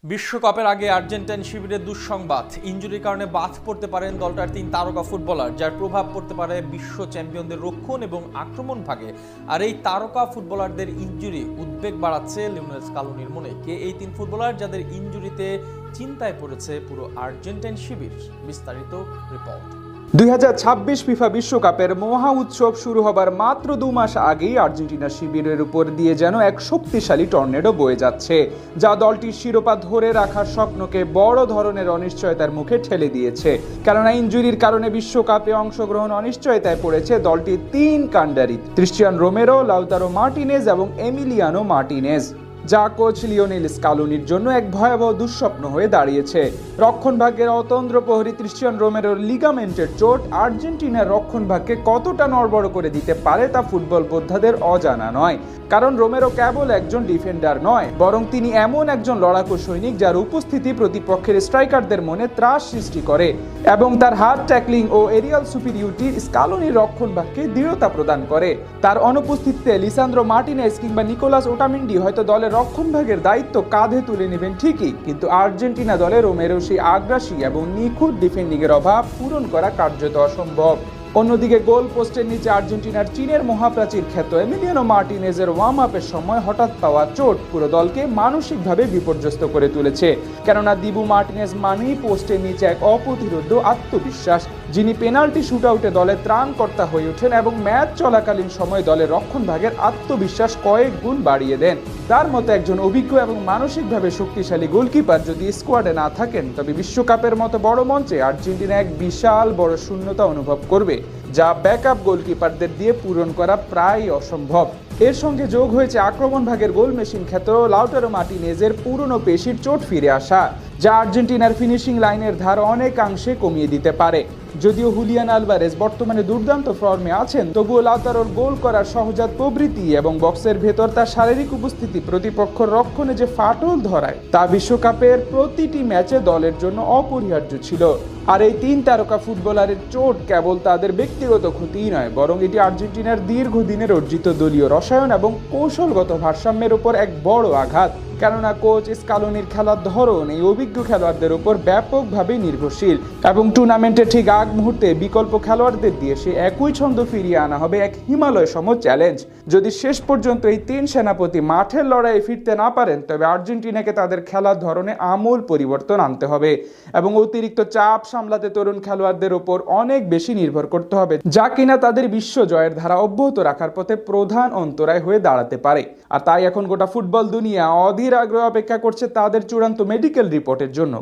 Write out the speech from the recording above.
বিশ্বকাপের আগে আর্জেন্টাইন শিবিরের দুঃসংবাদ। ইনজুরির কারণে বাদ পড়তে পারেন দলটার 3 তারকা ফুটবলার, যার প্রভাব পড়তে পারে বিশ্ব চ্যাম্পিয়নদের রক্ষণ এবং আক্রমণ ভাগে। আর এই তারকা ফুটবলারদের ইনজুরি উদ্বেগ বাড়াচ্ছে লিওনেল স্কালোনির মনে। কে এই 3 ফুটবলার যাদের ইনজুরিতে চিন্তায় পড়েছে পুরো আর্জেন্টাইন শিবির? বিস্তারিত রিপোর্ট। 2026 ফিফা বিশ্বকাপের মহা উৎসব শুরু হবার মাত্র 2 মাস আগেই আর্জেন্টিনা শিবিরের উপর দিয়ে যেন এক শক্তিশালী টর্নেডো বয়ে যাচ্ছে, যা দলটির শিরোপা ধরে রাখার স্বপ্নকে বড় ধরনের অনিশ্চয়তার মুখে ঠেলে দিয়েছে। কেননা ইনজুরির কারণে বিশ্বকাপে অংশগ্রহণ অনিশ্চয়তায় পড়েছে দলটির 3 কাণ্ডারি: ক্রিস্টিয়ান রোমেরো, লাউতারো মার্টিনেজ এবং এমিলিয়ানো মার্টিনেজ, যা কোচ লিওনেল স্কালোনির জন্য এক ভয়াবহ দুঃস্বপ্ন হয়ে দাঁড়িয়েছে। রক্ষণভাগের অতন্দ্র প্রহরী ক্রিস্টিয়ান রোমেরোর লিগামেন্টের চোট আর্জেন্টিনার রক্ষণভাগকে কতটা নড়বড় করে দিতে পারে তা ফুটবল বোদ্ধাদের অজানা নয়। কারণ রোমেরো কেবল একজন ডিফেন্ডার নয়, বরং তিনি এমন একজন লড়াকু সৈনিক যার উপস্থিতি প্রতিপক্ষের স্ট্রাইকারদের মনে ত্রাস সৃষ্টি করে, এবং তার হার্ড ট্যাকলিং ও এরিয়াল সুপিরিয়রিটি স্কালোনির রক্ষণভাগকে দৃঢ়তা প্রদান করে। তার অনুপস্থিতিতে লিসান্দ্রো মার্টিনেজ কিংবা নিকোলাস ওটামেন্ডি হয়তো দলের রক্ষণভাগের দায়িত্ব কাঁধে তুলে নেবেন ঠিকই, কিন্তু আর্জেন্টিনা দলে রোমেরো সেই আগ্রাসী এবং নিখুঁত ডিফেন্ডিংয়ের অভাব পূরণ করা কার্যত অসম্ভব। অন্যদিকে গোল পোস্টের নিচে আর্জেন্টিনার চীনের মহাপ্রাচীর খ্যাত এমিলিয়ানো মার্টিনেজের ওয়ার্ম আপের সময় হঠাৎ পাওয়া চোট পুরো দলকে মানসিকভাবে বিপর্যস্ত করে তুলেছে। কেননা দিবু মার্টিনেজ মানেই পোস্টের নিচে এক অপ্রতিরোধ্য আত্মবিশ্বাস, যিনি পেনাল্টি শুটআউটে দলের ত্রাণকর্তা হয়ে ওঠেন এবং ম্যাচ চলাকালীন সময় দলের রক্ষণভাগের আত্মবিশ্বাস কয়েক গুণ বাড়িয়ে দেন। তার মতো একজন অভিজ্ঞ এবং মানসিকভাবে শক্তিশালী গোলকিপার যদি স্কোয়াডে না থাকেন, তবে বিশ্বকাপের মতো বড় মঞ্চে আর্জেন্টিনা এক বিশাল বড় শূন্যতা অনুভব করবে, যা ব্যাকআপ গোলকিপারদের দিয়ে পূরণ করা প্রায় অসম্ভব। এর সঙ্গে যোগ হয়েছে আক্রমণ ভাগের গোল মেশিন খ্যাত লাউটারো মার্টিনেজের পুরনো পেশির চোট ফিরে আসা, যা আর্জেন্টিনার ফিনিশিং লাইনের ধার অনেকাংশে কমিয়ে দিতে পারে। যদিও হুলিয়ান আলভারেজ বর্তমানে দুর্দান্ত ফর্মে আছেন, তবুও লাউতারোর গোল করার সহজাত প্রবৃত্তি এবং বক্সের ভেতর তার শারীরিক উপস্থিতি প্রতিপক্ষের রক্ষণে যে ফাটল ধরায়, তা বিশ্বকাপের প্রতিটি ম্যাচে দলের জন্য অপরিহার্য ছিল। আর এই 3 তারকা ফুটবলারের চোট কেবল তাদের ব্যক্তিগত ক্ষতিই নয়, বরং এটি আর্জেন্টিনার দীর্ঘদিনের অর্জিত দলীয় রসায়ন এবং কৌশলগত ভারসাম্যের উপর এক বড় আঘাত। কেননা কোচ স্কালোনির খেলার ধরন এই অভিজ্ঞ খেলোয়াড়দের উপর ব্যাপকভাবে নির্ভরশীল, এবং টুর্নামেন্টের ঠিক আগ মুহূর্তে বিকল্প খেলোয়াড়দের দিয়ে সে একই ছন্দ ফিরিয়ে আনা হবে এক হিমালয় সম চ্যালেঞ্জ। যদি শেষ পর্যন্ত এই 3 সেনাপতি মাঠের লড়াইয়ে ফিরতে না পারেন, তবে আর্জেন্টিনাকে তাদের খেলার ধরনে আমূল পরিবর্তন আনতে হবে এবং অতিরিক্ত চাপ সামলাতে তরুণ খেলোয়াড়দের উপর অনেক বেশি নির্ভর করতে হবে, যা কিনা তাদের বিশ্ব জয়ের ধারা অব্যাহত রাখার পথে প্রধান অন্তরায় হয়ে দাঁড়াতে পারে। আর তাই এখন গোটা ফুটবল দুনিয়া অধীর আগ্রহে অপেক্ষা করছে তাদের চূড়ান্ত মেডিকেল রিপোর্টের জন্য।